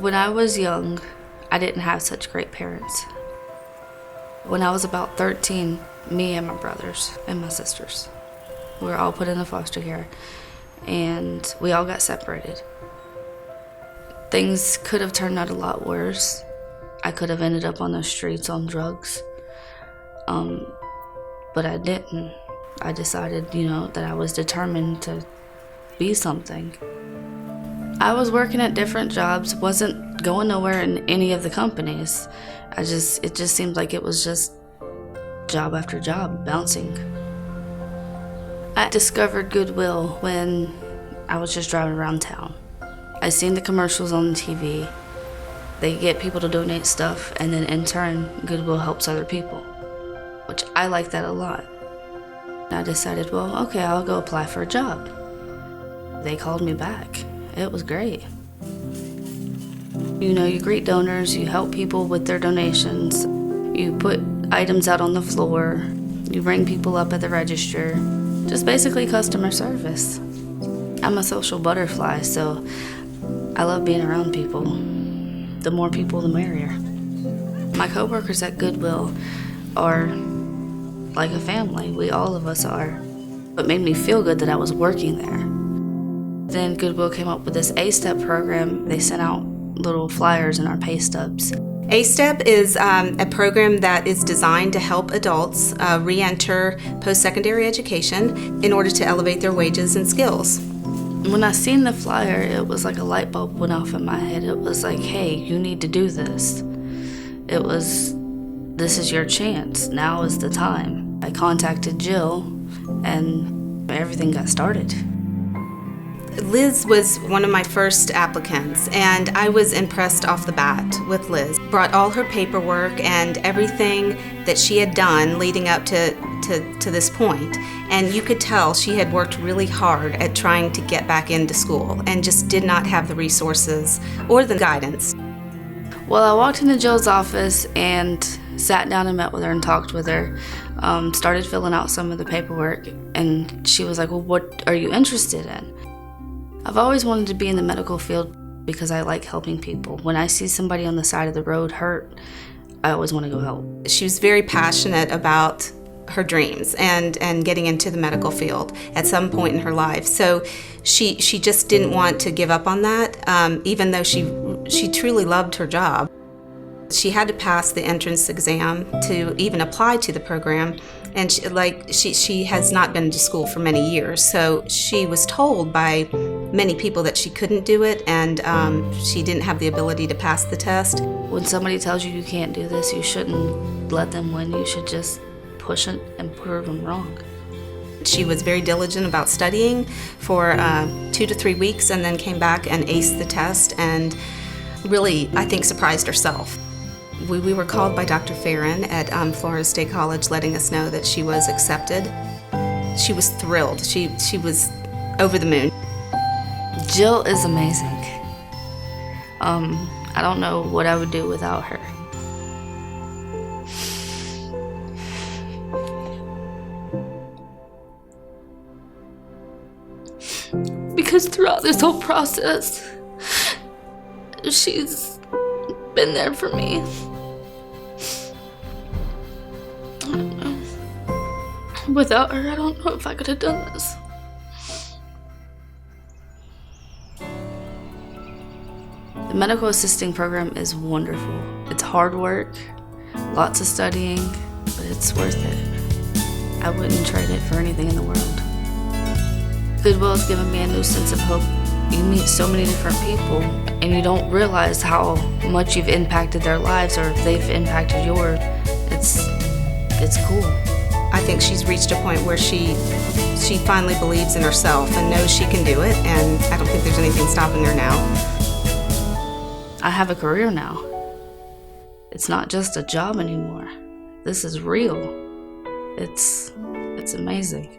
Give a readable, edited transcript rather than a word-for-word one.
When I was young, I didn't have such great parents. When I was about 13, me and my brothers and my sisters, we were all put into foster care, and we all got separated. Things could have turned out a lot worse. I could have ended up on the streets on drugs, but I didn't. I decided, that I was determined to be something. I was working at different jobs, wasn't going nowhere in any of the companies. It just seemed like it was just job after job, bouncing. I discovered Goodwill when I was just driving around town. I seen the commercials on the TV. They get people to donate stuff, and then in turn, Goodwill helps other people, which I like that a lot. I decided, well, okay, I'll go apply for a job. They called me back. It was great. You greet donors, you help people with their donations, you put items out on the floor, you bring people up at the register, just basically customer service. I'm a social butterfly, so I love being around people. The more people, the merrier. My coworkers at Goodwill are like a family. All of us are. It made me feel good that I was working there. Then Goodwill came up with this A-Step program. They sent out little flyers in our pay stubs. A-Step is a program that is designed to help adults re-enter post-secondary education in order to elevate their wages and skills. When I seen the flyer, it was like a light bulb went off in my head. It was like, hey, you need to do this. This is your chance. Now is the time. I contacted Jill, and everything got started. Liz was one of my first applicants, and I was impressed off the bat with Liz. Brought all her paperwork and everything that she had done leading up to this point, and you could tell she had worked really hard at trying to get back into school and just did not have the resources or the guidance. Well, I walked into Jill's office and sat down and met with her and talked with her, started filling out some of the paperwork, and she was like, well, what are you interested in? I've always wanted to be in the medical field because I like helping people. When I see somebody on the side of the road hurt, I always want to go help. She was very passionate about her dreams and getting into the medical field at some point in her life. So she just didn't want to give up on that, even though she truly loved her job. She had to pass the entrance exam to even apply to the program, and she has not been to school for many years, so she was told by many people that she couldn't do it, and she didn't have the ability to pass the test. When somebody tells you can't do this, you shouldn't let them win. You should just push it and prove them wrong. She was very diligent about studying for 2 to 3 weeks, and then came back and aced the test, and really, I think, surprised herself. We were called by Dr. Farron at Florida State College, letting us know that she was accepted. She was thrilled. She was over the moon. Jill is amazing. I don't know what I would do without her. Because throughout this whole process, she's been there for me. I don't know. Without her, I don't know if I could have done this. The medical assisting program is wonderful. It's hard work, lots of studying, but it's worth it. I wouldn't trade it for anything in the world. Goodwill has given me a new sense of hope. You meet so many different people, and you don't realize how much you've impacted their lives, or if they've impacted yours. It's cool. I think she's reached a point where she finally believes in herself and knows she can do it, and I don't think there's anything stopping her now. I have a career now. It's not just a job anymore. This is real. It's amazing.